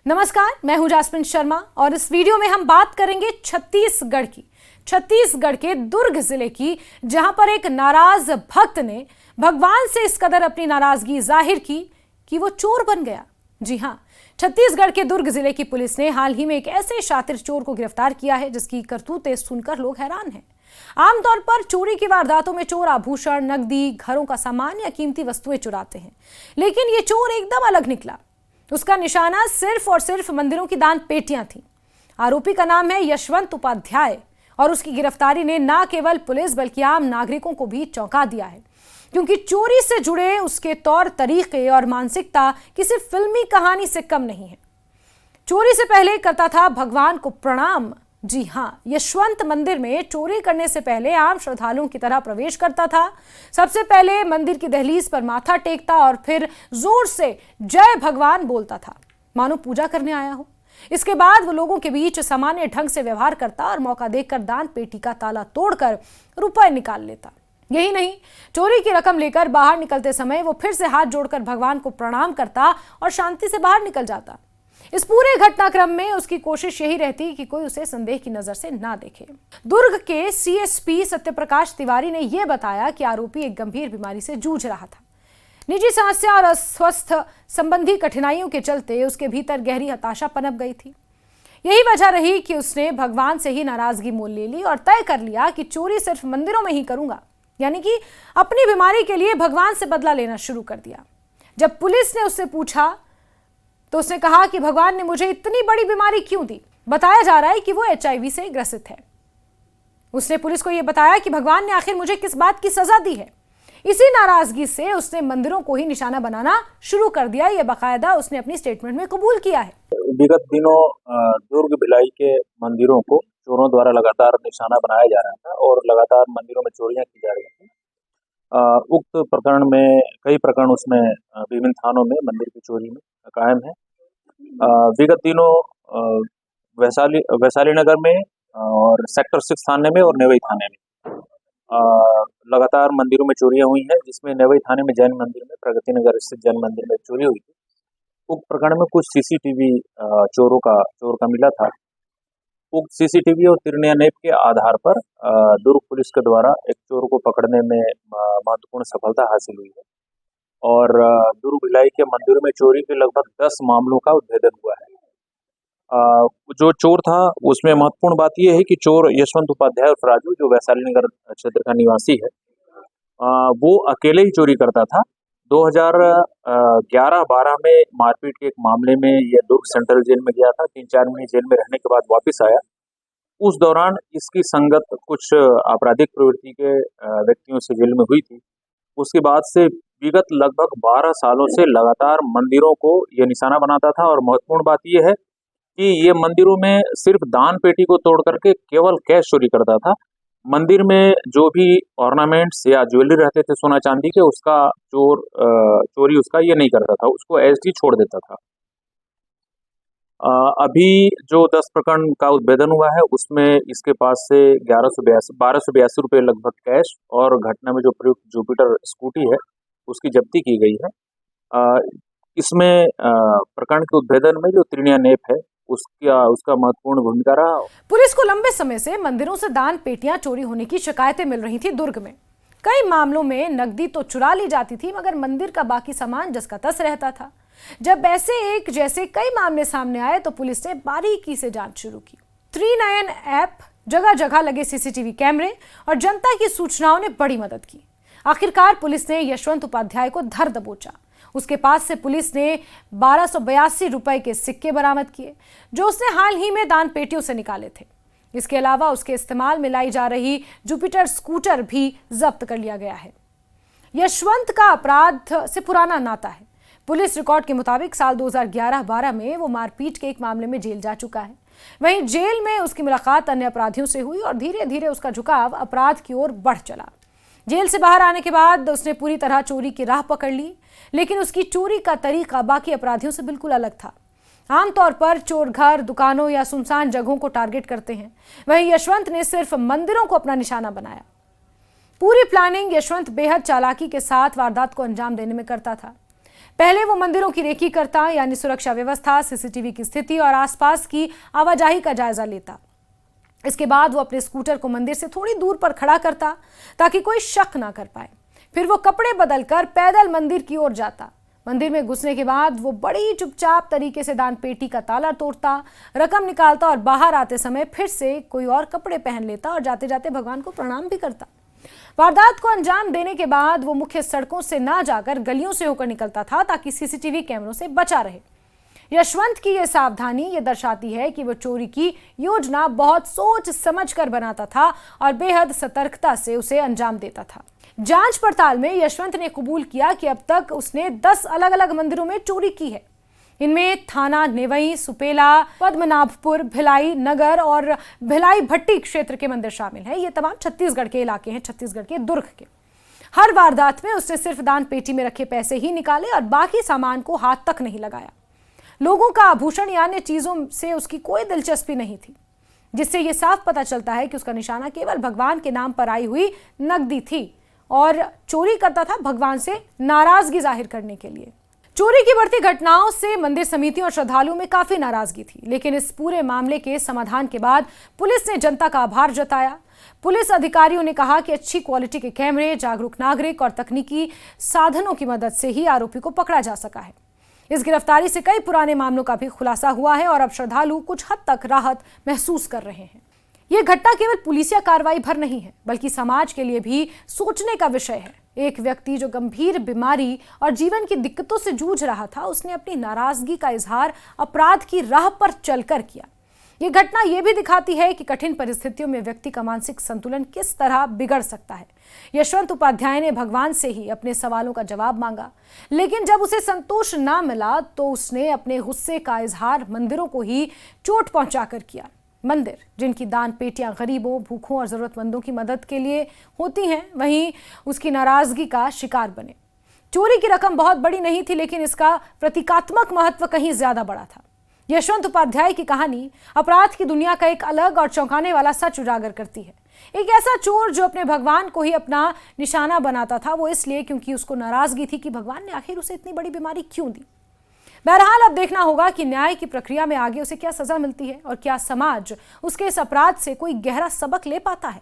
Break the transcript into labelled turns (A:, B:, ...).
A: नमस्कार, मैं हूं जासमिन शर्मा और इस वीडियो में हम बात करेंगे छत्तीसगढ़ की। छत्तीसगढ़ के दुर्ग जिले की, जहां पर एक नाराज भक्त ने भगवान से इस कदर अपनी नाराजगी जाहिर की कि वो चोर बन गया। जी हां, छत्तीसगढ़ के दुर्ग जिले की पुलिस ने हाल ही में एक ऐसे शातिर चोर को गिरफ्तार किया है जिसकी करतूतें सुनकर लोग हैरान हैं। आमतौर पर चोरी की वारदातों में चोर आभूषण, नकदी, घरों का सामान या कीमती वस्तुएं चुराते हैं, लेकिन ये चोर एकदम अलग निकला। उसका निशाना सिर्फ और सिर्फ मंदिरों की दान पेटियां थीं। आरोपी का नाम है यशवंत उपाध्याय और उसकी गिरफ्तारी ने न केवल पुलिस बल्कि आम नागरिकों को भी चौंका दिया है, क्योंकि चोरी से जुड़े उसके तौर तरीके और मानसिकता किसी फिल्मी कहानी से कम नहीं है। चोरी से पहले करता था भगवान को प्रणाम। जी हां, यशवंत मंदिर में चोरी करने से पहले आम श्रद्धालुओं की तरह प्रवेश करता था। सबसे पहले मंदिर की दहलीज पर माथा टेकता और फिर जोर से जय भगवान बोलता था, मानो पूजा करने आया हो। इसके बाद वो लोगों के बीच सामान्य ढंग से व्यवहार करता और मौका देखकर दान पेटी का ताला तोड़कर रुपए निकाल लेता। यही नहीं, चोरी की रकम लेकर बाहर निकलते समय वो फिर से हाथ जोड़कर भगवान को प्रणाम करता और शांति से बाहर निकल जाता। इस पूरे घटनाक्रम में उसकी कोशिश यही रहती कि कोई उसे संदेह की नजर से ना देखे। दुर्ग के सीएसपी सत्यप्रकाश तिवारी ने यह बताया कि आरोपी एक गंभीर बीमारी से जूझ रहा था। निजी समस्या और अस्वस्थ संबंधी कठिनाइयों के चलते उसके भीतर गहरी हताशा पनप गई थी। यही वजह रही कि उसने भगवान से ही नाराजगी मोल ले ली और तय कर लिया कि चोरी सिर्फ मंदिरों में ही करूंगा, यानी कि अपनी बीमारी के लिए भगवान से बदला लेना शुरू कर दिया। जब पुलिस ने उससे पूछा तो उसने कहा कि भगवान ने मुझे इतनी बड़ी बीमारी क्यों दी। बताया जा रहा है कि वो HIV से ग्रसित है। उसने पुलिस को यह बताया कि भगवान ने आखिर मुझे किस बात की सजा दी है। इसी नाराजगी से उसने मंदिरों को ही निशाना बनाना शुरू कर दिया। यह बाकायदा उसने अपनी स्टेटमेंट में कबूल किया है।
B: विगत दिनों दुर्ग भिलाई के मंदिरों को चोरों द्वारा लगातार निशाना बनाया जा रहा था और लगातार मंदिरों में चोरियां की जा रही थी। उक्त प्रकरण में कई प्रकरण उसमें विभिन्न थानों में मंदिर की चोरी में कायम है। विगत दिनों वैशाली नगर में और सेक्टर 6 थाने में और नेवई थाने में लगातार मंदिरों में चोरियां हुई हैं, जिसमें नेवई थाने में जैन मंदिर में, प्रगति नगर स्थित जैन मंदिर में चोरी हुई थी। उक्त प्रकरण में कुछ CCTV चोर का मिला था। उक्त CCTV और त्रिनयन नेप के आधार पर दुर्ग पुलिस के द्वारा एक चोर को पकड़ने में महत्वपूर्ण सफलता हासिल हुई है और दुर्ग भिलाई के मंदिरों में चोरी के लगभग 10 मामलों का उद्भेदन हुआ है। जो चोर था उसमें महत्वपूर्ण बात यह है कि चोर यशवंत उपाध्याय और राजू, जो वैशाली नगर क्षेत्र का निवासी है, वो अकेले ही चोरी करता था। 2011-12 में मारपीट के एक मामले में यह दुर्ग सेंट्रल जेल में गया था। 3-4 महीने जेल में रहने के बाद वापस आया। उस दौरान इसकी संगत कुछ आपराधिक प्रवृत्ति के व्यक्तियों से जेल में हुई थी। उसके बाद से विगत लगभग 12 सालों से लगातार मंदिरों को यह निशाना बनाता था और महत्वपूर्ण बात यह है कि ये मंदिरों में सिर्फ दान पेटी को तोड़ करके केवल कैश चोरी करता था। मंदिर में जो भी ऑर्नामेंट्स या ज्वेलरी रहते थे सोना चांदी के, उसका चोरी उसका ये नहीं करता था, उसको ऐसे ही छोड़ देता था। अभी जो 10 प्रकरण का उद्भेदन हुआ है उसमें इसके पास से 1282 रुपये लगभग कैश और घटना में जो प्रयुक्त जुपिटर स्कूटी है उसकी जब्ती की गई है। इसमें प्रकरण के उद्भेदन में जो त्रिनयन नेप है उसका महत्वपूर्ण भूमिका रहा।
A: पुलिस को लंबे समय से मंदिरों से दान पेटियां चोरी होने की शिकायतें मिल रही थी दुर्ग में। कई मामलों में नकदी तो चुरा ली जाती थी, मगर मंदिर का बाकी सामान जस तस रहता था। जब ऐसे एक जैसे कई मामले सामने आए तो पुलिस ने बारीकी से जांच शुरू की। त्रिनयन ऐप, जगह जगह लगे CCTV कैमरे और जनता की सूचनाओं ने बड़ी मदद की। आखिरकार पुलिस ने यशवंत उपाध्याय को धर दबोचा। उसके पास से पुलिस ने 1282 रुपए के सिक्के बरामद किए, जो उसने हाल ही में दान पेटियों से निकाले थे। इसके अलावा उसके इस्तेमाल में लाई जा रही जुपिटर स्कूटर भी जब्त कर लिया गया है। यशवंत का अपराध से पुराना नाता है। पुलिस रिकॉर्ड के मुताबिक साल 2011-12 में वो मारपीट के एक मामले में जेल जा चुका है। वहीं जेल में उसकी मुलाकात अन्य अपराधियों से हुई और धीरे धीरे उसका झुकाव अपराध की ओर बढ़ चला। जेल से बाहर आने के बाद उसने पूरी तरह चोरी की राह पकड़ ली, लेकिन उसकी चोरी का तरीका बाकी अपराधियों से बिल्कुल अलग था। आमतौर पर चोर घर, दुकानों या सुनसान जगहों को टारगेट करते हैं, वहीं यशवंत ने सिर्फ मंदिरों को अपना निशाना बनाया। पूरी प्लानिंग यशवंत बेहद चालाकी के साथ वारदात को अंजाम देने में करता था। पहले वो मंदिरों की रेकी करता, यानी सुरक्षा व्यवस्था, सीसीटीवी की स्थिति और आसपास की आवाजाही का जायजा लेता। इसके बाद वो अपने स्कूटर को मंदिर से थोड़ी दूर पर खड़ा करता ताकि कोई शक ना कर पाए। फिर वो कपड़े बदलकर पैदल मंदिर की ओर जाता। मंदिर में घुसने के बाद वो बड़ी चुपचाप तरीके से दान पेटी का ताला तोड़ता, रकम निकालता और बाहर आते समय फिर से कोई और कपड़े पहन लेता और जाते जाते भगवान को प्रणाम भी करता। वारदात को अंजाम देने के बाद वो मुख्य सड़कों से ना जाकर गलियों से होकर निकलता था ताकि सीसीटीवी कैमरों से बचा रहे। यशवंत की यह सावधानी ये दर्शाती है कि वो चोरी की योजना बहुत सोच समझ कर बनाता था और बेहद सतर्कता से उसे अंजाम देता था। जांच पड़ताल में यशवंत ने कबूल किया कि अब तक उसने 10 अलग अलग मंदिरों में चोरी की है। इनमें थाना नेवई, सुपेला, पद्मनाभपुर, भिलाई नगर और भिलाई भट्टी क्षेत्र के मंदिर शामिल हैं। ये तमाम छत्तीसगढ़ के इलाके हैं, छत्तीसगढ़ के दुर्ग के। हर वारदात में उसने सिर्फ दान पेटी में रखे पैसे ही निकाले और बाकी सामान को हाथ तक नहीं लगाया। लोगों का आभूषण या अन्य चीजों से उसकी कोई दिलचस्पी नहीं थी, जिससे यह साफ पता चलता है कि उसका निशाना केवल भगवान के नाम पर आई हुई नकदी थी और चोरी करता था भगवान से नाराजगी जाहिर करने के लिए। चोरी की बढ़ती घटनाओं से मंदिर समितियों और श्रद्धालुओं में काफी नाराजगी थी, लेकिन इस पूरे मामले के समाधान के बाद पुलिस ने जनता का आभार जताया। पुलिस अधिकारियों ने कहा कि अच्छी क्वालिटी के कैमरे, जागरूक नागरिक और तकनीकी साधनों की मदद से ही आरोपी को पकड़ा जा सका है। इस गिरफ्तारी से कई पुराने मामलों का भी खुलासा हुआ है और अब श्रद्धालु कुछ हद तक राहत महसूस कर रहे हैं। यह घटना केवल पुलिसिया कार्रवाई भर नहीं है, बल्कि समाज के लिए भी सोचने का विषय है। एक व्यक्ति जो गंभीर बीमारी और जीवन की दिक्कतों से जूझ रहा था, उसने अपनी नाराजगी का इजहार अपराध की राह पर चलकर किया। यह घटना यह भी दिखाती है कि कठिन परिस्थितियों में व्यक्ति का मानसिक संतुलन किस तरह बिगड़ सकता है। यशवंत उपाध्याय ने भगवान से ही अपने सवालों का जवाब मांगा, लेकिन जब उसे संतोष ना मिला तो उसने अपने गुस्से का इजहार मंदिरों को ही चोट पहुंचाकर किया। मंदिर जिनकी दान पेटियां गरीबों, भूखों और जरूरतमंदों की मदद के लिए होती हैं, वहीं उसकी नाराजगी का शिकार बने। चोरी की रकम बहुत बड़ी नहीं थी, लेकिन इसका प्रतीकात्मक महत्व कहीं ज्यादा बड़ा था। यशवंत उपाध्याय की कहानी अपराध की दुनिया का एक अलग और चौंकाने वाला सच उजागर करती है। एक ऐसा चोर जो अपने भगवान को ही अपना निशाना बनाता था, वो इसलिए क्योंकि उसको नाराजगी थी कि भगवान ने आखिर उसे इतनी बड़ी बीमारी क्यों दी। बहरहाल अब देखना होगा कि न्याय की प्रक्रिया में आगे उसे क्या सजा मिलती है और क्या समाज उसके इस अपराध से कोई गहरा सबक ले पाता है।